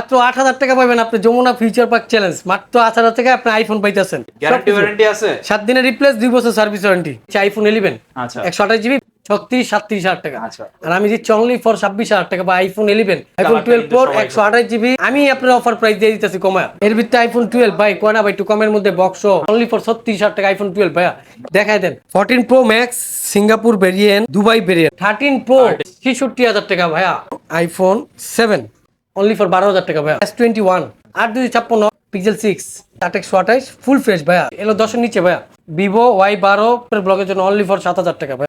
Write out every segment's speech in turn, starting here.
মাত্র 8,000 টাকা পাবেন আপনি যমুনা ফিউচার পার্ক চ্যালেঞ্জ। মাত্র 8,000 টাকা আপনি আইফোন পাইতেছেন। গ্যারান্টি ওয়ারেন্টি আছে? 7 দিনের রিপ্লেস, 2 বছর সার্ভিস ওয়ারেন্টি। আইফোন 11 আচ্ছা 128 জিবি 36-37,000 টাকা। আচ্ছা আর আমি দিচ্ছি অনলি ফর 26,000 টাকা বা আইফোন 11 আইফোন 12 প্রো 128 জিবি আমি আপনার অফার প্রাইস দিয়ে দিতেছি কমা। এর ভিতরে আইফোন 12 ভাই কোনা ভাই একটু কমের মধ্যে বক্স অনলি ফর 36,000 টাকা আইফোন 12 ভাইয়া দেখাই দেন। 14 pro max Singapore variant, Dubai variant. 13 pro 66,000 টাকা ভাইয়া। আইফোন 7 অনলি ফর 12,000 টাকা ভাইয়া। S21 8-256 পিক্সেল 6 8/128 ফুল ফ্রেশ ভাইয়া। এলো 10 এর নিচে ভাইয়া। ভিভো Y12 ব্লগের জন্য অনলি ফর 7,000 টাকা ভাই।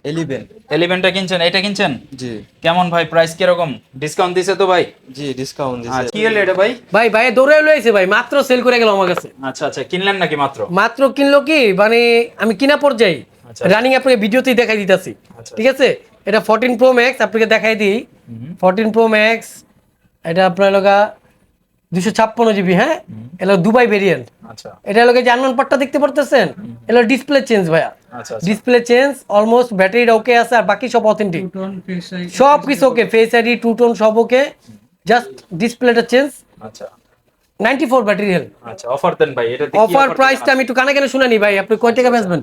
11টা কিনছেন? এটা কিনছেন? জি কেমন ভাই প্রাইস কিরকম? ডিসকাউন্ট দিছে তো ভাই? জি ডিসকাউন্ট দিছে। কি হলো এটা ভাই? ভাই দৌড়ে লইছে ভাই, মাত্র সেল করে গেল আমার কাছে। আচ্ছা আচ্ছা কিনলেন নাকি মাত্র? মাত্র কিনলো কি মানে আমি কিনা পর্যায়ে আচ্ছা। রানিং আপনাকে ভিডিওতেই দেখাই দিতেছি। আচ্ছা। ঠিক আছে, এটা 14 প্রো ম্যাক্স আপনাকে দেখাই দিই। 14 প্রো ম্যাক্স এটা আপনার লগা 256 জিবি। হ্যাঁ, এটা দুবাই ভেরিয়েন্ট। আচ্ছা এটা লোকে যে আননোন পার্টটা দেখতে পারতেছেন, এটা ডিসপ্লে চেঞ্জ ভাইয়া। আচ্ছা ডিসপ্লে চেঞ্জ অলমোস্ট, ব্যাটারিটা ওকে আছে, আর বাকি সব অথেন্টিক, সব কিছু ওকে, ফেস আইডি টু টোন সব ওকে, জাস্ট ডিসপ্লেটা চেঞ্জ। আচ্ছা 94 ব্যাটারি হেলথ। আচ্ছা অফার দেন ভাই, এটা অফার প্রাইসটা আমি একটু কানে কানে শুনে নি ভাই, আপনি কয় টাকা বেচবেন?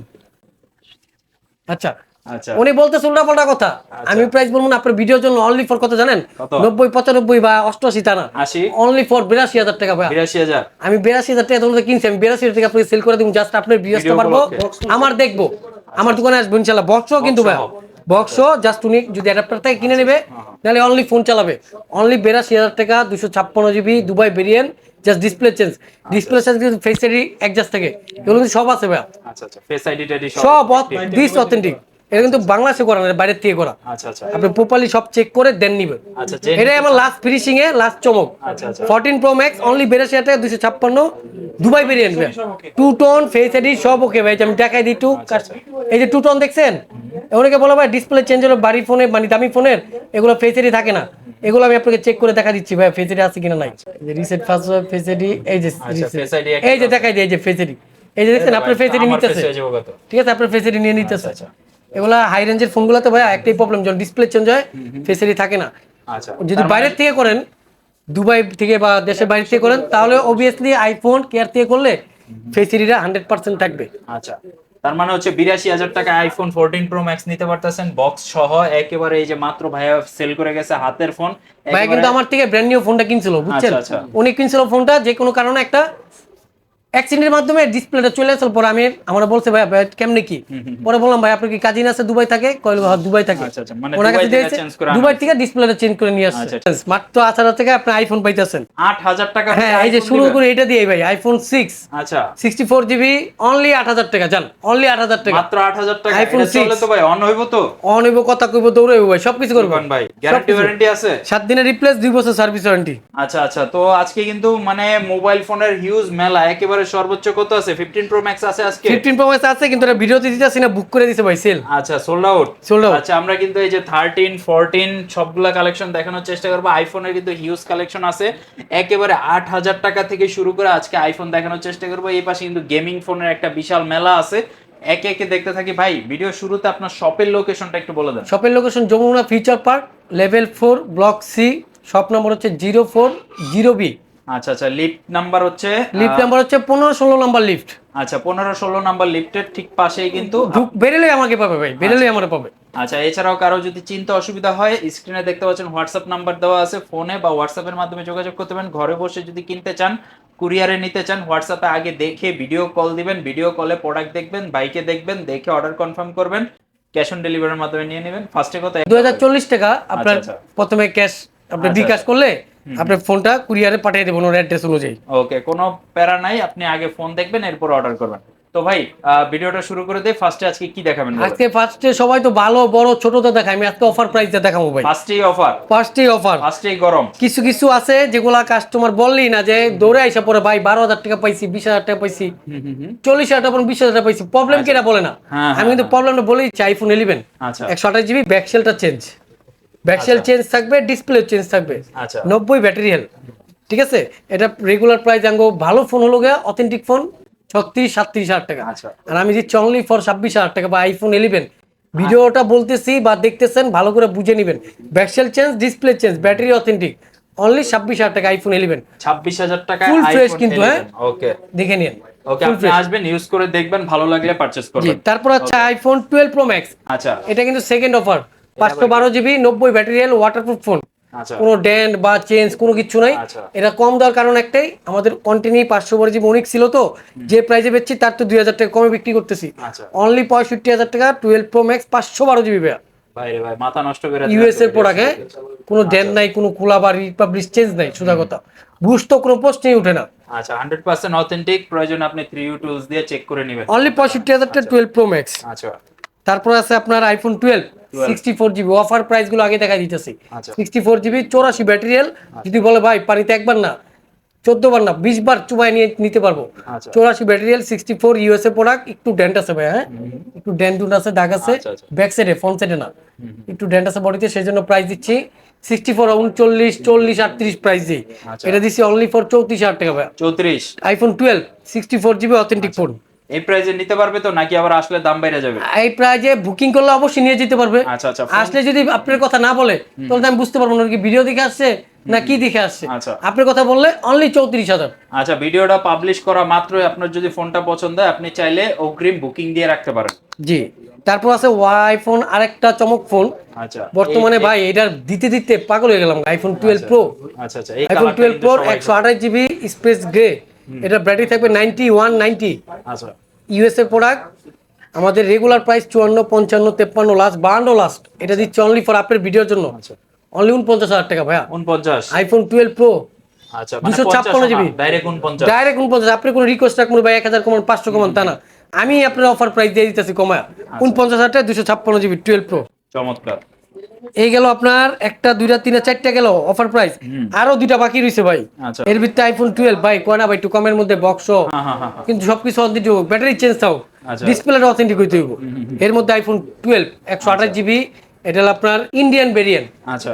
আচ্ছা আচ্ছা উনি বলতেছে উল্টাপাল্টা কথা, আমি প্রাইস বলবো না। আপনার ভিডিওর জন্য অনলি ফর কত জানেন? কত? 90 95 বা 88 তা না, 80 অনলি ফর 82,000 টাকা ভাই। 82,000 আমি 82,000 টাকা তোমাদের কিনছি, আমি 82,000 টাকা আপনাকে সেল করে দিব। জাস্ট আপনার ভিউয়ার্সটা ভিডিও পারবো, উপলক্ষে। আমার দেখবো, আমার দোকানে আসবো ইনশাআল্লাহ। বক্সও কিন্তু ভাই, বক্সও জাস্ট উনি যদি অ্যাডাপ্টার থেকে কিনে নেবে, নাহলে অনলি ফোন চালাবে। অনলি 82,000 টাকা 256 GB Dubai variant, just display change. Display change কিন্তু ফেস আইডি অ্যাডজাস্ট থাকে, এগুলো কিন্তু সব আছে ভাই। আচ্ছা আচ্ছা ফেস আইডি টেডি সব দিস অথেন্টিক, এটা কিন্তু বাংলাদেশে করা না, বাইরের থেকে করা। আচ্ছা আচ্ছা আপনি প্রপারলি সব চেক করে দেন নিবেন। আচ্ছা এটাই আমার লাস্ট ফিনিশিং এ লাস্ট চমক। আচ্ছা আচ্ছা 14 প্রো ম্যাক্স অনলি 82,000 টাকা 256 দুবাই ভেরিয়েন্ট ভাই। টু টোন ফেস আইডি সব ওকে ভাই। আমি দেখাই দিই টু, এই যে টু টোন দেখছেন, অনেকে বলে ভাই ডিসপ্লে চেঞ্জ হলো বাড়ি ফোনে, মানে দামি ফোনের এগুলো ফেস আইডি থাকে না, এগুলো আমি আপনাকে চেক করে দেখা দিচ্ছি ভাই ফেস আইডি আছে কিনা নাই। এই যে রিসেট ফার্স্ট ফেস আইডি, এই যে ফেস আইডি এই যে দেখাই দিই, এই যে ফেস আইডি, এই যে দেখছেন আপনার ফেস আইডি নিতেছে। ঠিক আছে, আপনার ফেস আইডি নিয়ে নিতেছে। এগুলা হাই রেঞ্জের ফোনগুলোতে ভাই একটাই প্রবলেম, যখন ডিসপ্লে চেঞ্জ হয় ফেস আইডি থাকে না। আচ্ছা যদি বাইরের থেকে করেন, দুবাই থেকে বা দেশের বাইরে থেকে করেন, তাহলে অবভিয়াসলি আইফোন কেয়ার থেকে করলে ফেস আইডিটা 100% থাকবে। আচ্ছা তার মানে হচ্ছে 82,000 টাকা আইফোন 14 প্রো ম্যাক্স নিতে পারতেছেন বক্স সহ একেবারে। এই যে মাত্র ভাইয়া সেল করে গেছে হাতের ফোন ভাই, কিন্তু আমার থেকে ব্র্যান্ড নিউ ফোনটা কিনছিল বুঝছেন। আচ্ছা। উনি কিনছিল ফোনটা যে কোনো কারণে একটা অ্যাক্সিডেন্টের মাধ্যমে ডিসপ্লেটা চলে আসার পর আমি আমরা বলছে ভাই কেমনে কি, পরে বললাম ভাই আপনার কি কাজিন আছে দুবাই থাকে? কইল হ্যাঁ দুবাই থাকে। আচ্ছা আচ্ছা মানে ওনার কাছে দুবাই থেকে দিয়েছে, চেঞ্জ করে দুবাই থেকে ডিসপ্লেটা চেঞ্জ করে নিয়ে আসছে। মাত্র 8,000 টাকা আপনি আইফোন পাইতেছেন। 8,000 টাকা? হ্যাঁ, এই যে শুরু করে এটা দিয়ে ভাই আইফোন 6 আচ্ছা 64 জিবি অনলি 8,000 টাকা। জান অনলি 8,000 টাকা, মাত্র 8,000 টাকা। আইফোন এটা চলে তো ভাই অন হইব তো? অন হইব, কথা কইব, দৌড়াইব ভাই, সবকিছু করব ভাই। গ্যারান্টি ওয়ারেন্টি আছে? 7 দিনের রিপ্লেস, 2 বছর সার্ভিস ওয়ারেন্টি। আচ্ছা আচ্ছা তো আজকে কিন্তু মানে মোবাইল ফোনের হিউজ মেলা, একেবারে সর্বোচ্চ কত আছে? 15 প্রো ম্যাক্স আছে আজকে? 15 প্রো ম্যাক্স আছে, কিন্তু এটা ভিডিওতে দিতেছি না, বুক করে দিছে ভাই সেল। আচ্ছা সোল্ড আউট। Sold out. আচ্ছা আমরা কিন্তু এই যে 13 14 সবগুলা কালেকশন দেখানোর চেষ্টা করব। আইফোনের কিন্তু হিউজ কালেকশন আছে, একেবারে 8,000 টাকা থেকে শুরু করে আজকে আইফোন দেখানোর চেষ্টা করব। এই পাশে কিন্তু গেমিং ফোনের একটা বিশাল মেলা আছে, একে একে দেখতে থাকি। ভাই ভিডিও শুরুতে আপনার শপের লোকেশনটা একটু বলে দেন। শপের location Jamuna future park level 4 block C, shop number হচ্ছে 04 বি। আচ্ছা আচ্ছা লিফট নাম্বার হচ্ছে? লিফট নাম্বার হচ্ছে 15-16 নাম্বার লিফট। আচ্ছা 15-16 নাম্বার লিফটের ঠিক পাশেই কিন্তু বেরেলে আমাকে পাবে ভাই, বেরেলে আমারে পাবে। আচ্ছা এছাড়াও কারো যদি চিন্তা অসুবিধা হয়, স্ক্রিনে দেখতে পাচ্ছেন হোয়াটসঅ্যাপ নাম্বার দেওয়া আছে, ফোনে বা হোয়াটসঅ্যাপের মাধ্যমে যোগাযোগ করতে পারেন। ঘরে বসে যদি কিনতে চান, কুরিয়ারে নিতে চান, হোয়াটসঅ্যাপে আগে দেখে ভিডিও কল দিবেন, ভিডিও কলে প্রোডাক্ট দেখবেন, বাইকে দেখবেন, দেখে অর্ডার কনফার্ম করবেন, ক্যাশ অন ডেলিভারির মাধ্যমে নিয়ে নেবেন। ফার্স্টে কত? 2040 টাকা আপনার আচ্ছা। প্রথমে ক্যাশ আপনি বিকাশ করলে আপনার ফোনটা কুরিয়ারে পাঠিয়ে দেবেন ওর অ্যাড্রেস অনুযায়ী। ওকে কোনো প্যারা নাই, আপনি আগে ফোন দেখবেন এরপর অর্ডার করবেন। তো ভাই ভিডিওটা শুরু করে দেই। ফার্স্টে আজকে কি দেখাবেন? আজকে ফার্স্টে সবাই তো ভালো বড় ছোট তো দেখাই, আমি আজকে অফার প্রাইসে দেখাবো ভাই। ফার্স্টেই অফার? ফার্স্টেই অফার, ফার্স্টেই গরম। কিছু কিছু আছে যেগুলা কাস্টমার বললেই না যে দৌড়ে আইসা পরে ভাই 12,000 টাকা পাইছি, 20,000 টাকা পাইছি, 40,000 টাকা 20,000 টাকা পাইছি। প্রবলেম কি এটা বলে না, আমি কিন্তু প্রবলেমটা বলেই চাই। আইফোন 11 আচ্ছা 128 জিবি, ব্যাকসেলটা চেঞ্জ, ব্যাকসেল চেঞ্জ থাকবে, ডিসপ্লে চেঞ্জ থাকবে, আচ্ছা 90 ব্যাটারি হেলথ। ঠিক আছে, এটা রেগুলার প্রাইস আঙ্গো ভালো ফোন হলো গিয়া অথেন্টিক ফোন 36-37,000 টাকা। আচ্ছা আর আমি দিচ্ছি অনলি ফর 26,000 টাকা বা আইফোন 11। ভিডিওটা বলতেছি বা দেখতেছেন ভালো করে বুঝে নেবেন। Back shell change, display change, battery authentic, only 26,000 টাকা আইফোন 11 26,000 টাকায় ফুল ফ্রেশ আইফোন কিন্তু, হ্যাঁ 11 ওকে দেখে নিন। ওকে আপনি আসবেন ইউজ করে দেখবেন ভালো লাগলে পারচেজ জি, করবেন। তারপর হচ্ছে আইফোন 12 প্রো ম্যাক্স। আচ্ছা এটা কিন্তু second offer, 512 GB 90 battery health, waterproof phone. আচ্ছা কোনো ডেন্ট বা চেঞ্জ কোনো কিছু নাই। আচ্ছা এটা কম দেওয়ার কারণ একটাই, আমাদের কন্টিনিউ 512 জিবি অনেক ছিল তো, যে প্রাইসে বেচছি তার তো 2,000 টাকা কমে বিক্রি করতেছি। আচ্ছা অনলি 65,000 টাকা 12 প্রো ম্যাক্স 512 জিবি ভাইয়া, ভাইরে ভাই মাথা নষ্ট করে ইউএস এর প্রোডাক্ট। হ্যাঁ, কোনো ডেন্ট নাই, কোনো খোলা বা রিপাবলিশ চেঞ্জ নাই, সোজা কথা। বুস্ট তো কোনো প্রশ্নই ওঠে না। আচ্ছা 100% অথেন্টিক, প্রয়োজন আপনি 3U টুলস দিয়ে চেক করে নেবেন। অনলি 65,000 টাকা 12 প্রো ম্যাক্স। আচ্ছা তারপর আছে আপনার আইফোন 12 64 জিবি, অফার প্রাইস গুলো আগে দেখা দিতেছি। আচ্ছা 64 জিবি 84 ব্যাটারি হেলথ, যদি বলে ভাই পানিতে একবার না 14 বার না 20 বার চুবাই নিয়ে নিতে পারবো। আচ্ছা 84 ব্যাটারি হেলথ 64 ইউএসএ প্রোডাক্ট, একটু ডেন্ট আছে ভাই, হ্যাঁ একটু ডেন্ট আছে, দাগ আছে আচ্ছা, আচ্ছা। ব্যাক সাইডে, ফ্রন্ট সাইডে না, একটু ডেন্ট আছে বডিতে, সেজন্য প্রাইস দিচ্ছি 64 39 40 38 প্রাইস দিই। আচ্ছা। এটা দিচ্ছি অনলি ফর 34,000 টাকা ভাই। 34 আইফোন 12 64 জিবি অথেন্টিক ফোন। এই প্রাইসে নিতে পারবে তো নাকি আবার আসলে দাম বেড়ে যাবে? এই প্রাইজে বুকিং করলে অবশ্যই নিয়ে যেতে পারবে। আচ্ছা আচ্ছা আসলে যদি আপনার কথা না বলে তাহলে তো আমি বুঝতে পারবো না কি ভিডিও দেখে আসছে না কি দেখে আসছে। আচ্ছা আপনার কথা বললে অনলি 34,000। আচ্ছা ভিডিওটা পাবলিশ করা মাত্রই আপনার যদি ফোনটা পছন্দ হয় আপনি চাইলে অগ্রিম বুকিং দিয়ে রাখতে পারেন। জি, তারপর আছে আইফোন, আরেকটা চমক ফোন আচ্ছা বর্তমানে ভাই এটার দিতে দিতে পাগল হয়ে গেলাম। আইফোন 12 প্রো, আচ্ছা আচ্ছা এই আইফোন কালারটা 12 কিন্তু প্রো সবাই 128 জিবি স্পেস গ্রে, এটা ব্যাটারি থাকবে 9190 আচ্ছা ইউএসএ প্রোডাক্ট। আমাদের রেগুলার প্রাইস 54 55 53 লাস্ট 52 লাস্ট, এটা দিচ্ছে অনলি ফর আপনার ভিডিওর জন্য আচ্ছা অনলি 49,000 টাকা ভাইয়া। 49 আইফোন 12 প্রো আচ্ছা 256 জিবি ডাইরেক্ট 49 ডাইরেক্ট 49। আপনি কোনো রিকোয়েস্ট রাখবেন ভাই 1000 কমান 500 কমান তা না, আমি আপনার অফার প্রাইস দিয়ে দিতেছি কমায় 49,000 টাকা 256 জিবি 12 প্রো। চমৎকার। এই গেল আপনার একটা দুইটা তিনটা চারটা গেল অফার প্রাইস, আরো দুইটা বাকি রয়েছে ভাই। আচ্ছা এর ভিতরে আইফোন 12 ভাই কয়না ভাই, একটু কমের মধ্যে বক্স, হ্যাঁ হ্যাঁ হ্যাঁ কিন্তু সবকিছু অথেন্টিক হোক, ব্যাটারি চেঞ্জ থাও, আচ্ছা ডিসপ্লেটা অথেন্টিক হইতে হইব। এর মধ্যে আইফোন 12 128 জিবি, এটা হলো আপনার ইন্ডিয়ান ভেরিয়েন্ট। আচ্ছা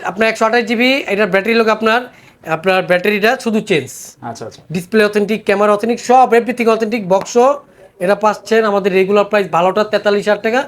আপনার 128 জিবি, এটার ব্যাটারি লোক আপনার আপনার ব্যাটারিটা শুধু চেঞ্জ, আচ্ছা আচ্ছা ডিসপ্লে অথেন্টিক, ক্যামেরা অথেন্টিক, সব এভরিথিং অথেন্টিক। বক্স এটা পাচ্ছেন আমাদের রেগুলার প্রাইস ভালোটা 43,000 টাকা,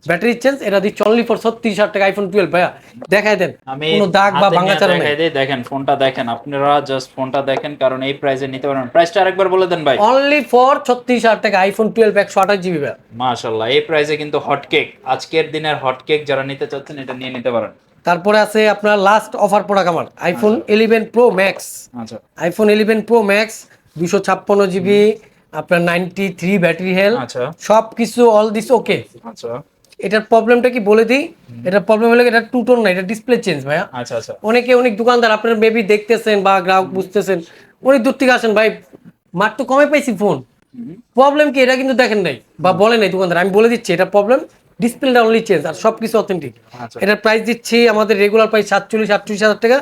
ব্যাটারি চেঞ্জ এটা দিচ্ছে অনলি ফর 36,000 টাকা আইফোন 12 ভাইয়া। দেখাই দেন আমি কোনো দাগ বা ভাঙাচারা নেই। দেখাই দেই, দেখেন ফোনটা দেখেন, আপনারা জাস্ট ফোনটা দেখেন কারণ এই প্রাইসে নিতে পারবেন। প্রাইসটা আরেকবার বলে দেন ভাই। অনলি ফর 36,000 টাকা আইফোন 12 128 জিবি ভাইয়া। মাশাআল্লাহ এই প্রাইসে কিন্তু হট কেক, আজকের দিনের হট কেক যারা নিতে চাচ্ছেন এটা নিয়ে নিতে পারেন। তারপরে আছে আপনার লাস্ট অফার প্রোডাক্ট আমার আইফোন 11 প্রো ম্যাক্স। আচ্ছা আইফোন 11 প্রো ম্যাক্স 256 জিবি, আপনার 93 ব্যাটারি হেলথ, আচ্ছা সব কিছু অল দিস ওকে। আচ্ছা এটার প্রবলেমটা কি বলে দিই, এটার প্রবলেম হলো এটা টু টোন না, এটা ডিসপ্লে চেঞ্জ ভাইয়া। আচ্ছা আচ্ছা অনেক দোকানদার আপনার মেবি দেখতেছেন বা গ্রাহক বুঝতেছেন, অনেক দূর থেকে আসেন ভাই মাত্র কমে পাইছি ফোন, প্রবলেম কি এটা কিন্তু দেখেন নাই বা বলে নাই দোকানদার। আমি বলে দিচ্ছি এটা প্রবলেম, ডিসপ্লেটা অনলি চেঞ্জ আর সবকিছু অথেন্টিক। আচ্ছা। এটার প্রাইস দিচ্ছি আমাদের রেগুলার প্রাইস 47-48,000 টাকা,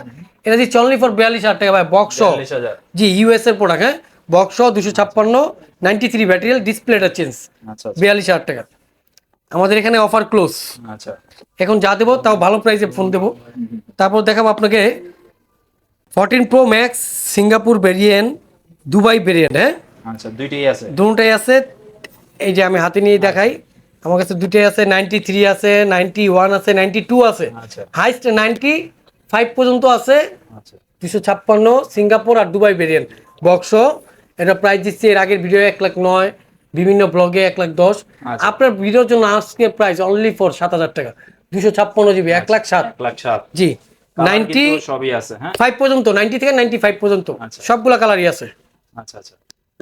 এটা দিচ্ছি অনলি ফর 42,000 টাকা ভাই। বক্স 42,000 জি ইউএস এর প্রোডাক্ট, হ্যাঁ বক্স 256 93 ব্যাটারি ডিসপ্লেটা চেঞ্জ, আচ্ছা 42,000 টাকা। আমাদের এখানে অফার ক্লোজ, আচ্ছা এখন যা দেবো তাও ভালো প্রাইসে ফোন দেবো। তারপর দেখাবো আপনাকে 14 pro max Singapore variant, Dubai variant, হ্যাঁ আচ্ছা দুইটাই আছে। দুটোটাই আছে। এই যে আমি হাতে নিয়ে দেখাই, আমার কাছে দুটোই আছে, 93 আছে, 91 আছে, 92 আছে, আচ্ছা হাইস্ট 95 পর্যন্ত আছে। আচ্ছা 256 সিঙ্গাপুর আর দুবাই ভেরিয়েন্ট বক্স। এটা প্রাইস দিচ্ছি এর আগের ভিডিও 1,09,000, বিভিন্ন ব্লগে 1,10,000। আচ্ছা। আপনার ভিডিওর জন্য আজকে প্রাইস অনলি ফর 7,000 টাকা 256 জিবি 1,07,000। 1,07,000 জি কালার 90 কিন্তু সবই আছে। হ্যাঁ 5 পর্যন্ত, 90 থেকে 95 পর্যন্ত আচ্ছা। সবগুলা কালারই আছে। আচ্ছা আচ্ছা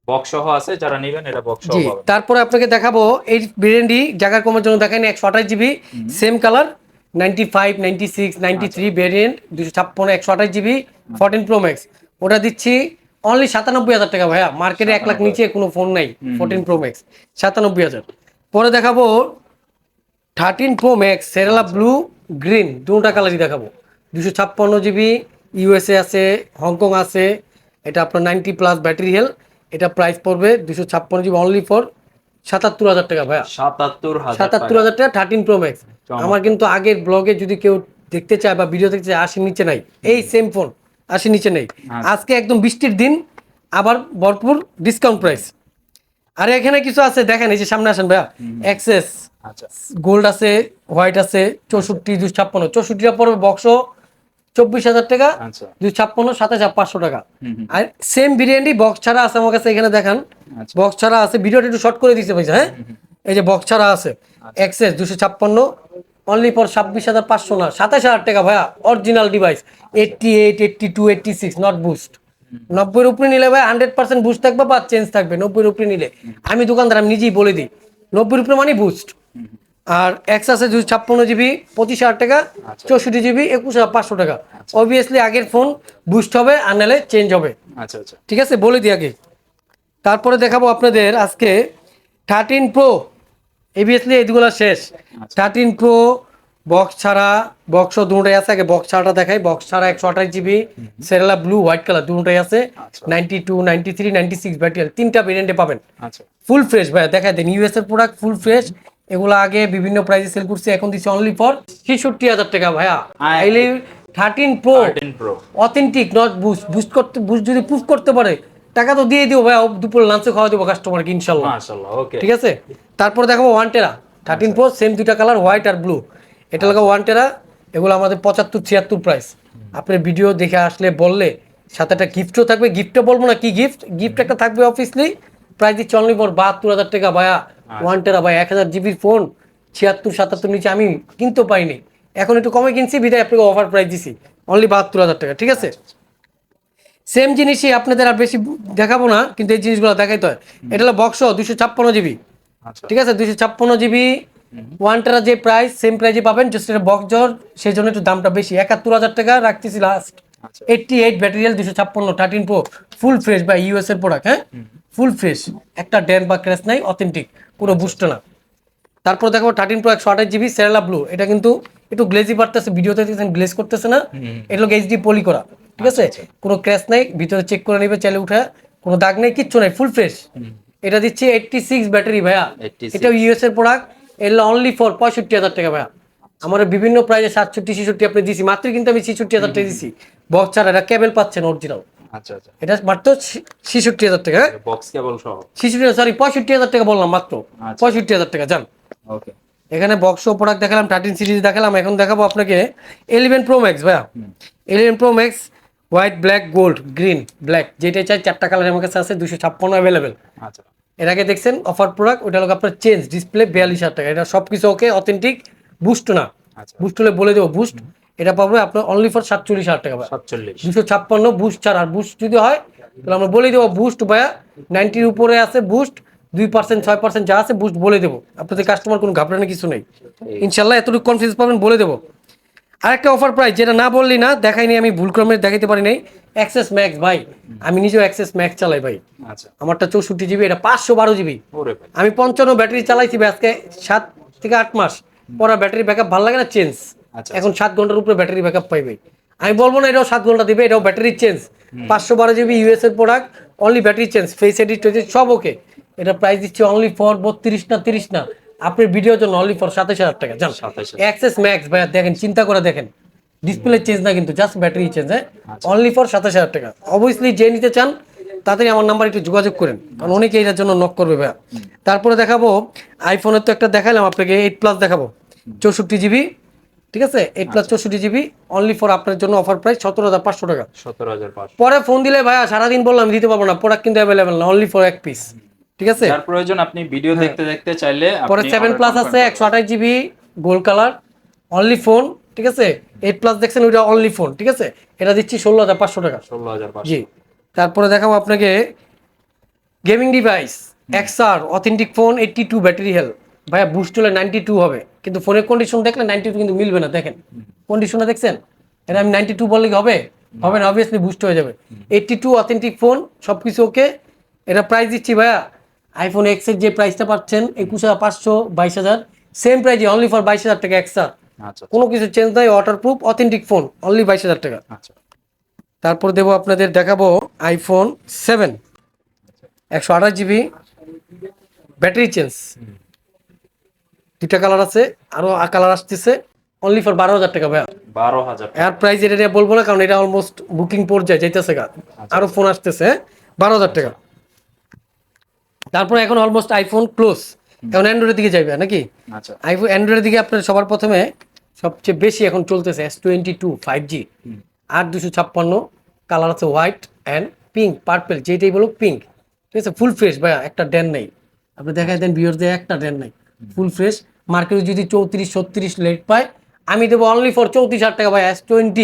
বক্স সহ আছে, যারা নেবেন এটা বক্স সহ জি পাবেন। তারপরে আপনাকে দেখাবো এই ভেরিয়েন্টই জায়গার কমের জন্য দেখাইনি 128 GB same colour 95 96 93 variant 256 128 GB 14 pro max, ওটা দিচ্ছি অনলি 97,000 টাকা ভাইয়া। মার্কেটে 1 লাখ নিচে কোনো ফোন নাই 14 প্রো ম্যাক্স 97,000। পরে দেখাবো 13 প্রো ম্যাক্স সেরেলা ব্লু গ্রিন, দুটা কালারই দেখাবো। 256 জিবি ইউএসএ আছে, হংকং আছে, এটা আপনার 90 প্লাস ব্যাটারি হেলথ। এটা প্রাইস পড়বে 256 জিবি অনলি ফর 77,000 টাকা ভাইয়া। 77,000 টাকা 13 প্রো ম্যাক্স। আমার কিন্তু আগের ব্লগে যদি কেউ দেখতে চায় বা ভিডিও দেখতে চায় 80 নিচে নাই, এই সেম ফোন 80 নিচে নেই। আজকে একদম বৃষ্টির দিন আবার ভরপুর ডিসকাউন্ট প্রাইস। আর এখানে কিছু আছে দেখেন, এই যে সামনে আসেন ভাইয়া, এক্সেস আচ্ছা গোল্ড আছে, হোয়াইট আছে, 64 256 64টা পড়বে বক্স 24,000 টাকা, আচ্ছা 256 27,500 টাকা। হুম হুম আর সেম ভেরিয়েন্টই বক্স ছাড়া আছে আমার কাছে, এখানে দেখান আচ্ছা বক্স ছাড়া আছে, ভিডিওটা একটু শর্ট করে দিতে ভাই, হ্যাঁ এই যে বক্স ছাড়া আছে আচ্ছা। এক্সএস 256 অনলি ফর 26,500 না 27,000 টাকা ভাইয়া, অরিজিনাল ডিভাইস 88 82 86 নট বুস্ট। 90 এর উপরে নিলে ভাই 100% বুস্ট থাকবে বা চেঞ্জ থাকবে। 90 এর উপরে নিলে আমি দোকানদার, আমি নিজেই বলে দিই 90 এর উপরে মানে বুস্ট। আর এক্স আছে 256 জিবি 25,000 টাকা, আচ্ছা 64 জিবি 21,500 টাকা। অবভিয়াসলি আগের ফোন বুস্ট হবে আর নাহলে চেঞ্জ হবে, আচ্ছা আচ্ছা ঠিক আছে বলে দিই আগে। তারপরে দেখাবো আপনাদের আজকে 13 প্রো, এবিএসলি এইগুলো শেষ। 13 প্রো বক্স ছাড়া, বক্সও দুটোই আছে, আগে বক্স ছাড়াটা দেখাই। বক্স ছাড়া 128 জিবি সেরেলা ব্লু হোয়াইট কালার দুটোই আছে, আচ্ছা 92 93 96 ব্যাটারি, তিনটা ভেরিয়েন্টে পাবেন। আচ্ছা ফুল ফ্রেশ ভাই, দেখা দেন ইউএস এর প্রোডাক্ট ফুল ফ্রেশ। এগুলো আগে বিভিন্ন প্রাইসে সেল করছে, এখন দিচ্ছে অনলি ফর 66,000 টাকা ভাইয়া। আয়। আইলে 13 pro 13 pro authentic not boost, boost করতে বুস্ট যদি প্রুফ করতে পারে টাকা তো দিয়ে দিও ভাইয়া, দুপুর লাঞ্চে খাওয়া দেবো কাস্টমারকে ইনশাল্লাহ, মাশাআল্লাহ ওকে ঠিক আছে। তারপর দেখাবো 1 টেরা 13 প্রো, সেম দুইটা কালার হোয়াইট আর ব্লু, এটা লাগা 1 টেরা। এগুলো আমাদের 75 76 প্রাইস। আপনার ভিডিও দেখে আসলে বললে সাথে একটা গিফটও থাকবে, গিফটও বলবো না কি গিফট, গিফট একটা থাকবে অফিসলি। প্রাইস দিচ্ছে অনলি ফর 72,000 টাকা ভাইয়া। 1 টেরা ভাই 1000 জিবির ফোন 76 77 নিচে আমি কিনতে পাইনি, এখন একটু কমে কিনছি বিদায় আপনাকে অফার প্রাইস দিছি অনলি 72,000 টাকা, ঠিক আছে। সেম জিনিসই আপনাদের আর বেশি দেখাবো না, কিন্তু এই জিনিসগুলো দেখাইতে হয়। এটা হলো বক্স 256 জিবি, আচ্ছা ঠিক আছে 256 জিবি 1 টেরা যে প্রাইস সেম প্রাইসে পাবেন, জাস্ট এটা বক্স জোর সেই জন্য একটু দামটা বেশি, 71,000 টাকা রাখতেছি লাস্ট। আচ্ছা 88 ব্যাটারিয়াল 256 13 pro full fresh by US এর প্রোডাক্ট, হ্যাঁ ফুল ফ্রেশ, একটা ড্যান বা ক্র্যাশ নাই, অথেন্টিক পুরো বুস্ট না। তারপর দেখো 13 প্রো 128 জিবি সেরেলা ব্লু, এটা কিন্তু একটু গ্লেজি পারতেছে, ভিডিওতে দেখছেন গ্লেজ করতেছে না, এটা হলো এইচডি পলি করা, ঠিক আছে কোনো ক্র্যাশ নাই, ভিতরে চেক করে নিবে চাইলে উঠে, কোনো দাগ নেই কিচ্ছু নাই, ফুল ফ্রেশ। এটা দিচ্ছে 86 ব্যাটারি ভাইয়া, 86 এটা ইউএস এর প্রোডাক্ট, এগুলো অনলি ফর 65,000 টাকা ভাইয়া। আমার বিভিন্ন প্রাইসে 67 66 আপনি দিছি, মাত্র কিন্তু আমি 66,000 টাকা দিছি বক্স ছাড়া, এটা কেবল পাচ্ছেন অরিজিনাল, আচ্ছা আচ্ছা এটা মাত্র 66,000 টাকা, হ্যাঁ বক্স কেবল সহ 66 সরি 65,000 টাকা বললাম মাত্র, আচ্ছা। 65,000 টাকা জান। ওকে এখানে বক্স প্রোডাক্ট দেখালাম, 13 সিরিজ দেখালাম, এখন দেখাবো আপনাকে 11 প্রো ম্যাক্স ভাইয়া। 11 pro max white black gold green black, যেটা চাই চারটা কালার আমার কাছে আছে, 256 অ্যাভেলেবেল। আচ্ছা এর আগে দেখছেন অফার প্রোডাক্ট, ওটা হলো আপনার চেঞ্জ ডিসপ্লে 42,000 টাকা, এটা সব কিছু ওকে অথেন্টিক, বুস্ট না, আচ্ছা বুস্ট হলে বলে দেবো বুস্ট, এটা পাবে আপনার অনলি ফর 47,000 টাকা ভাই। 47 256 বুস্ট ছাড়া, আর বুস্ট যদি হয় তাহলে আমরা বলে দেবো বুস্ট ভাইয়া 90 উপরে আছে বুস্ট, 2% 6% যা আছে বুস্ট বলে দেবো, আপনাদের কাস্টমার কোনো ঘাবড়ানোর কিছু নেই ইনশাল্লাহ, এতটুকু কনফিডেন্স পাবেন বলে দেবো। আরেকটা অফার প্রাইস যেটা না বললি না, দেখাইনি আমি, ভুল ক্রমে দেখাইতে পারি নাই, অ্যাক্সেস ম্যাক্স ভাই, আমি নিজেও অ্যাক্সেস ম্যাক্স চালাই ভাই, আচ্ছা আমারটা 64 জিবি, এটা 512 জিবি, ওরে ভাই আমি 55 ব্যাটারি চালাইছি ভাই আজকে 7 থেকে 8 মাস, পরে ব্যাটারি ব্যাকআপ ভালো লাগে না চেঞ্জ, আচ্ছা এখন 7 ঘন্টার উপরে ব্যাটারি ব্যাকআপ পাইবে। আমি বলবো না এটাও 7 ঘন্টা দিবে, এটাও ব্যাটারি চেঞ্জ, 512 জিবি ইউএস এর product, only battery change, face edit সব ওকে। এটা প্রাইস দিচ্ছে অনলি ফর 32 না 30 না, আপনার ভিডিওর জন্য অনলি ফর 27,000 টাকা জান। 27,000 অ্যাক্সেস ম্যাক্স ভাইয়া দেখেন, চিন্তা করে দেখেন, ডিসপ্লে চেঞ্জ না কিন্তু জাস্ট ব্যাটারি চেঞ্জ, হ্যাঁ অনলি ফর 27,000 টাকা। অবভিয়াসলি যে নিতে চান তাড়াতাড়ি আমার নাম্বার একটু যোগাযোগ করেন, কারণ অনেকে এটার জন্য নক করবে ভাইয়া। তারপরে দেখাবো আইফোনের তো একটা দেখালাম আপনাকে, 8 প্লাস দেখাবো 64 জিবি, ঠিক আছে 8 প্লাস 64 জিবি অনলি ফর আপনার জন্য অফার প্রাইস 17,500 টাকা। 17,500 পরে ফোন দিলে ভাইয়া সারাদিন বললাম দিতে পারবো না, প্রোডাক্ট কিন্তু অ্যাভেলেবেল না, অনলি ফর এক পিস, ঠিক আছে। যার প্রয়োজন আপনি ভিডিও দেখতে দেখতে চাইলে পরে 7 প্লাস আছে 128 GB gold colour only phone, ঠিক আছে। 8 প্লাস দেখছেন ওইটা অনলি ফোন, ঠিক আছে, এটা দিচ্ছি 16,500 টাকা 16,500 জি। তারপরে দেখাবো আপনাকে gaming device XR authentic phone 82 battery health ভাইয়া, বুস্ট হলে 92 হবে, কিন্তু ফোনের কন্ডিশন দেখলে 92 কিন্তু মিলবে না, দেখেন কন্ডিশনটা দেখছেন, এটা আমি 92 বললে কি হবে, হবে না, অবভিয়াসলি বুস্ট হয়ে যাবে। 82 অথেন্টিক ফোন সবকিছু ওকে। এটা প্রাইস দিচ্ছি ভাইয়া আইফোন এক্স এর যে প্রাইসটা পাচ্ছেন 21,500 22,000, সেম প্রাইসে অনলি ফর 22,000 টাকা এক্সআর, আচ্ছা কোনো কিছু চেঞ্জ নাই, ওয়াটারপ্রুফ অথেন্টিক ফোন অনলি 22,000 টাকা। আচ্ছা তারপর দেবো আপনাদের দেখাবো আইফোন 7 128 জিবি ব্যাটারি চেঞ্জ, দুইটা কালার আছে, আরো কালার আসতেছে, অনলি ফর 12,000 টাকা ভাইয়া। 12,000 এর প্রাইস এটা নিয়ে বলবো না, কারণ এটা অলমোস্ট বুকিং পর্যায়ে যাইতেছে গা, আরো ফোন আসতেছে, 12,000 টাকা। তারপরে এখন অলমোস্ট আইফোন ক্লোজ, এখন অ্যান্ড্রয়েডের দিকে যাবে নাকি, আচ্ছা আইফোন অ্যান্ড্রয়েডের দিকে আপনার সবার প্রথমে সবচেয়ে বেশি এখন চলতেছে S22 5G 8256, কালার আছে হোয়াইট অ্যান্ড পিঙ্ক পার্পল, যেটাই বলো পিঙ্ক, ঠিক আছে। ফুল ফ্রেশ ভাইয়া, একটা ড্যান নেই, আপনি দেখাই দেন ভিউয়ারদের, একটা ড্যান নাই, ফুল ফ্রেশ। মার্কেটে যদি 34-36 লেট পায়, আমি দেবো অনলি ফর 34,000 টাকা ভাই। S20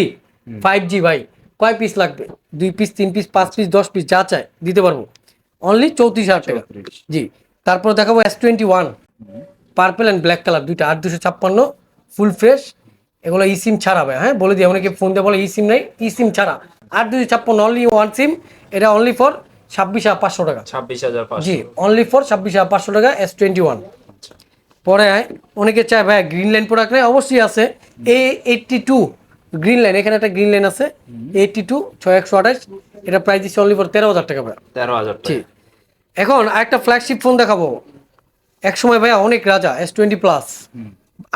5G ভাই, কয় পিস লাগবে? 2 পিস, 3 পিস, 5 পিস, 10 পিস, যা চায় দিতে পারবো, অনলি 34,000 টাকা। 34 জি, তারপর দেখাবো S21 purple and black colour, দুইটা 8256, ফুল ফ্রেশ। এগুলো ই সিম ছাড়া ভাই, হ্যাঁ বলে দিই, অনেকে ফোন দিয়ে বলে ই সিম নাই, ই সিম ছাড়া 8256, অনলি ওয়ান সিম। এটা অনলি ফর 26,500 টাকা। 26,500। জি, অনলি ফর 26,500 টাকা S21। আচ্ছা। পরে অনেকে চায় ভাই গ্রিন লাইন প্রোডাক্ট নেই, অবশ্যই আছে। A82 গ্রিন লাইন, এখানে একটা গ্রিন লাইন আছে, 82 6128, এটা প্রাইস দিচ্ছে অনলি ফর 13,000 টাকা ভাই। 13,000 জি, টাকা। এখন আরেকটা ফ্ল্যাগশিপ ফোন দেখাবো, এক সময় ভাইয়া অনেক রাজা, S20 প্লাস।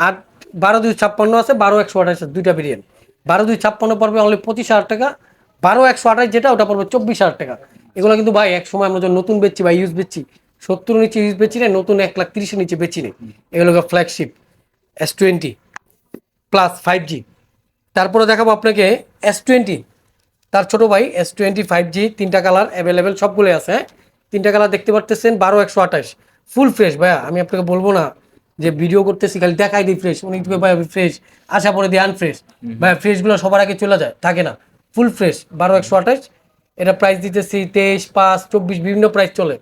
আর 12-256 আছে, 12-128 আছে, দুইটা ভেরিয়েন্ট। 12-256 পড়বে অনলি 25,000 টাকা, 12-128 যেটা ওটা পড়বে 24,000 টাকা। এগুলো কিন্তু ভাই এক সময় আমরা যখন নতুন বেচছি বা ইউজ বেচছি, 70 নিচে ইউজ বেচছি না, নতুন 1,30,000 নিচে বেচি নেই। এগুলো ফ্ল্যাগশিপ S20 প্লাস 5G। তারপরে দেখাবো আপনাকে S20, তার ছোট ভাই S20 5G, তিনটা কালার অ্যাভেলেবেল, সবগুলোই আছে, হ্যাঁ? তিনটা কালার দেখতে পারতেছেন, 12-128, ফুল ফ্রেশ ভাইয়া। আমি আপনাকে বলবো না যে ভিডিও করতেছি খালি দেখাই দিই ফ্রেশ, অনেক ভাই ফ্রেশ, আশা পরে দিয়ে আনফ্রেশ। ভাইয়া ফ্রেশগুলো সবার আগে চলে যায়, থাকে না, ফুল ফ্রেশ 12-128। এটা প্রাইস দিতেছি 23, 5, 24, বিভিন্ন প্রাইস চলে।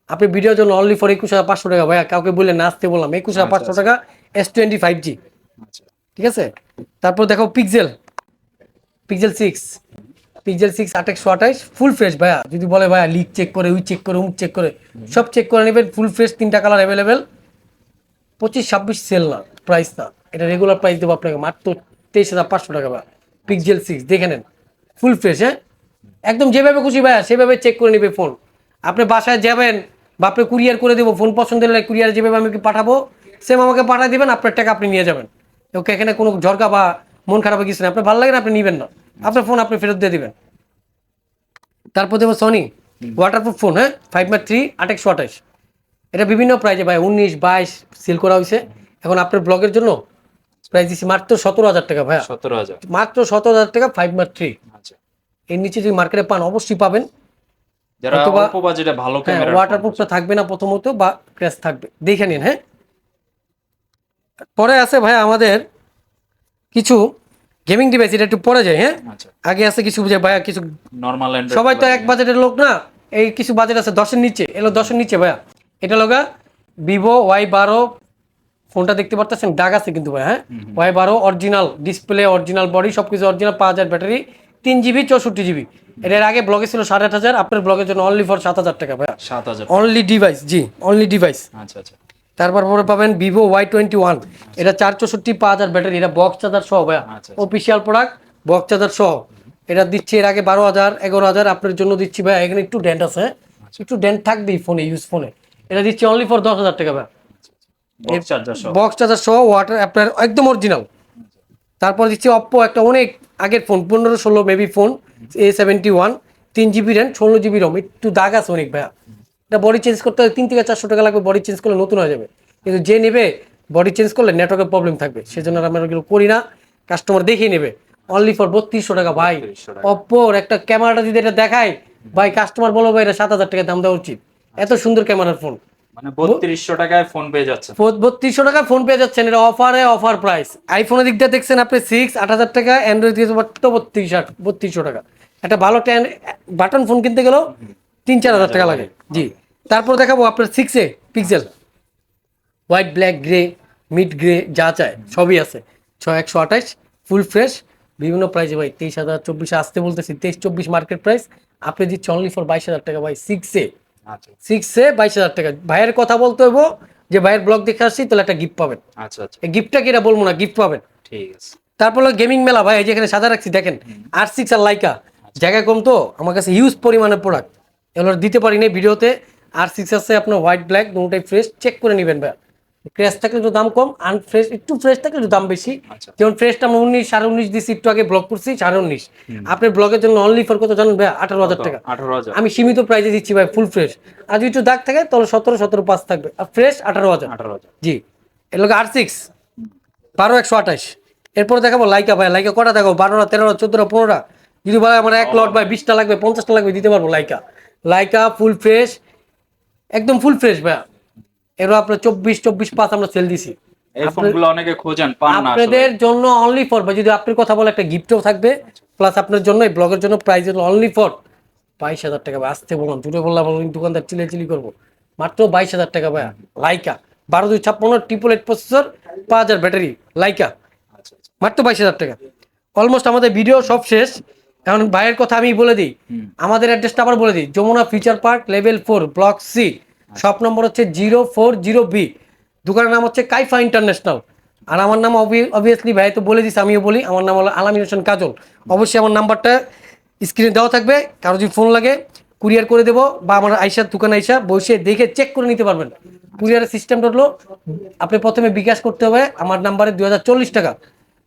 আপনি ভিডিওর জন্য অনলি ফর 21,500 টাকা ভাইয়া, কাউকে বললে না আসতে বললাম, 21,500 টাকা S20 5G, আচ্ছা। ঠিক আছে। তারপর দেখো পিক্সেল 6, পিক্সেল 6 8/128, ফুল ফ্রেশ ভাইয়া। যদি বলে ভাইয়া লিক চেক করে, উই চেক করে, উম চেক করে, সব চেক করে নেবেন, ফুল ফ্রেশ, তিনটা কালার অ্যাভেলেবেল। 25-26 সেল না, প্রাইস না, এটা রেগুলার প্রাইস দেবো আপনাকে মাত্র 23,500 টাকা ভাইয়া। পিক্সেল 6 দেখে নেন, ফুল ফ্রেশ, হ্যাঁ, একদম যেভাবে খুশি ভাইয়া সেভাবে চেক করে নেবে ফোন। আপনি বাসায় যাবেন বা আপনি কুরিয়ার করে দেবো, ফোন পছন্দ হলে কুরিয়ার যেভাবে আমি পাঠাবো সেম আমাকে পাঠিয়ে দেবেন, আপনার টাকা আপনি নিয়ে যাবেন। ওকে, এখানে কোনো ঝরকা বা মন খারাপ কিছু না, আপনার ভালো লাগে না আপনি নেবেন না, আপনার ফোন আপনি ফেরত দিয়ে দিবেন। তারপর দেবো সনি ওয়াটারপ্রুফ ফোন, হ্যাঁ, 5/3 8/128, এটা বিভিন্ন প্রাইজে ভাই, 19-22 সেল করা হয়েছে। এখন আপনার ব্লগের জন্য প্রাইস দিচ্ছি মাত্র 17,000 টাকা ভাইয়া, 17,000। মাত্র 17,000 টাকা 5/3। আচ্ছা। এর নিচে যদি মার্কেটে পান অবশ্যই পাবেন। যারা অথবা অল্প বাজেটে ভালো হ্যাঁ, ক্যামেরা, ওয়াটারপ্রুফটা থাকবে না প্রথমত, বা ক্র্যাশ থাকবে, দেখে নিন, হ্যাঁ। পরে আছে ভাই আমাদের কিছু গেমিং ডিভাইস, এটা একটু পরে যায়, হ্যাঁ। আচ্ছা। আগে আছে কিছু যে ভাইয়া কিছু, নরমাল সবাই তো এক বাজেটের লোক না, এই কিছু বাজেট আছে 10-এর নিচে, এলো 10-এর নিচে ভাইয়া। এটা লগা ভিভো Y12 ফোনটা দেখতে পারতেছেন, দাগ আছে কিন্তু ভাই, হ্যাঁ। Y12 original display, original body, সবকিছু অরিজিনাল, 5,000 ব্যাটারি, 3GB 64GB। এটার আগে ব্লগে ছিল 8,500, আপনার ব্লগের জন্য অনলি ফর 7,000 টাকা ভাইয়া, 7,000। অনলি ডিভাইস, জি অনলি ডিভাইস। আচ্ছা আচ্ছা। তারপর পরে পাবেন ভিভো Y21, এটা 464, 5,000 ব্যাটারি, এটা বক্স চার্জার সহ ভাইয়া, আচ্ছা। অফিসিয়াল প্রোডাক্ট, বক্স চার্জার সহ। এটা দিচ্ছি এর আগে 12,000 11,000, আপনার জন্য দিচ্ছি ভাই, এখানে একটু ডেন্ট আছে, একটু ডেন্ট থাকবেই ফোনে, ইউজ ফোনে, এটা দিচ্ছি অনলি ফর 10,000 টাকা ভাই, বক্স চার্জার সহ। বক্স চার্জার সহ, ওয়াটার আপনার একদম অরিজিনাল। তারপর দিচ্ছি অপ্পো একটা অনেক আগের phone, 15-16 maybe phone, A71, 3GB RAM, 16GB রম, একটু দাগ আছে অনেক ভাইয়া। এটা বডি চেঞ্জ করতে হয় 300-400 টাকা লাগবে, বডি চেঞ্জ করলে নতুন হয়ে যাবে। কিন্তু যে নেবে বডি চেঞ্জ করলে নেটওয়ার্কের প্রবলেম থাকবে, সেজন্য আমরা এগুলো করি না, কাস্টমার দেখিয়ে নেবে। অনলি ফর 3200 টাকা ভাই। 3200 টাকা। অপ্পোর একটা ক্যামেরাটা যদি এটা দেখায় ভাই, কাস্টমার বলো ভাই এটা 7,000 টাকা দাম দেওয়া উচিত, এত সুন্দর ক্যামেরার ফোন। মানে 3200 টাকায় ফোন পেয়ে যাচ্ছে। 3200 টাকা ফোন পেয়ে যাচ্ছেন, এটা অফার প্রাইস। আইফোনের দিক দিয়ে দেখছেন আপনি 6 8,000 টাকা, অ্যান্ড্রয়েড দিয়ে মাত্র 3200 টাকা। একটা ভালো বাটন ফোন কিনতে গেলেও 3-4 হাজার টাকা লাগে, জি। তারপর দেখাবো আপনার 6A pixel, white, black, grey, mid grey, যা চায় সবই আছে, 6128, ফুল ফ্রেশ, বিভিন্ন প্রাইসে ভাই, 23,000 24 আসতে বলতেছি, 23-24 মার্কেট প্রাইস, আপনি দিচ্ছি অনলি ফর 22,000 টাকা ভাই। 6A আচ্ছা 6A 22,000 টাকা। ভাইয়ের কথা বলতে হইব যে ভাইয়ের ব্লগ দেখে আসছি, তাহলে একটা গিফট পাবেন। আচ্ছা আচ্ছা। এই গিফটটা কি এটা বলবো না, গিফট পাবেন। ঠিক আছে। তারপর হলো গেমিং মেলা ভাই, এই যে এখানে সাজা রাখছি দেখেন, R6 আর লাইকা, জায়গা কম তো আমার কাছে হিউজ পরিমাণের প্রোডাক্ট, এগুলো দিতে পারি না ভিডিওতে। R6 আছে আপনার হোয়াইট ব্ল্যাক, দুটোটাই ফ্রেশ, চেক করে নেবেন ভাই। ক্র্যাশ থাকলে একটু দাম কম, আনফ্রেশ একটু ফ্রেশ থাকলে একটু দাম বেশি। আচ্ছা। যেমন ফ্রেশটা আমরা 19 19.5 দিচ্ছি, একটু আগে ব্লগ করছি 19.5, আপনার ব্লগের জন্য অনলি ফর কত জানেন ভাই? 18,000 টাকা। 18,000। আমি সীমিত প্রাইসে দিচ্ছি ভাই, ফুল ফ্রেশ। আর যদি একটু দাগ থাকে তাহলে 17-17.5 থাকবে, আর ফ্রেশ 18,000। 18,000। জি, এর লোক R6 12-128, এরপর দেখাবো লাইকা ভাই, লাইকা কটা দেখাবো, 12টা 13টা 14টা 15টা, যদি ভাই আমার 1 লট ভাই 20টা লাগবে 50টা লাগবে দিতে পারবো। লাইকা, লাইকা ফুল ফ্রেশ, একদম ফুল ফ্রেশ ভাই। এর আপনার 24-25 আমরা সেল দিছি। এই ফোনগুলো অনেকে খোঁজেন, পান না আসলে। আপনাদের জন্য অনলি ফর ভাই, যদি আপনার কথা বলে একটা গিফটও থাকবে, প্লাস আপনার জন্য এই ব্লগের জন্য প্রাইস হলো অনলি ফর 22,000 টাকা ভাই। আসতে বলুন, দূরে বললাম দোকানদার চিলি করবো, মাত্র 22,000 টাকা ভাই। লাইকা 12-256 888 প্রসেসর, 5000 ব্যাটারি, লাইকা মাত্র 22,000 টাকা। অলমোস্ট আমাদের ভিডিও সব শেষ, এখন ভাইয়ের কথা আমি বলে দিই, আমাদের অ্যাড্রেসটা আবার বলে দিই। Jamuna future park level 4 block C, shop number হচ্ছে 040B, দোকানের নাম হচ্ছে কাইফা ইন্টারন্যাশনাল। আর আমার নাম অবভিয়াসলি ভাই তো বলে দিস, আমিও বলি, আমার নাম হলো আলামিন হোসেন কাজল। অবশ্যই আমার নাম্বারটা স্ক্রিনে দেওয়া থাকবে, কারো যদি ফোন লাগে কুরিয়ার করে দেবো, বা আমার আইসার দোকানে আইসা বসে দেখে চেক করে নিতে পারবেন। কুরিয়ারের সিস্টেমটা হলো আপনি প্রথমে বিকাশ করতে হবে আমার নাম্বারে 2040 টাকা,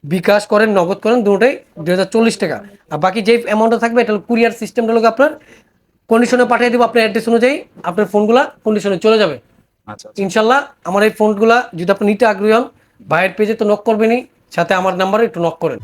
বিকাশ করেন নগদ করেন দুটোটাই 2040 টাকা। আর বাকি যে অ্যামাউন্টটা থাকবে এটা হলো কুরিয়ার সিস্টেমটা হলো আপনার কন্ডিশনে পাঠিয়ে দেবো, আপনার অ্যাড্রেস অনুযায়ী আপনার ফোনগুলা কন্ডিশনে চলে যাবে। আচ্ছা ইনশাল্লাহ আমার এই ফোনগুলা যদি আপনি নিতে আগ্রহী হন, ভাইয়ের পেজে তো নক করবেনই, সাথে আমার নাম্বারে একটু নক করেন।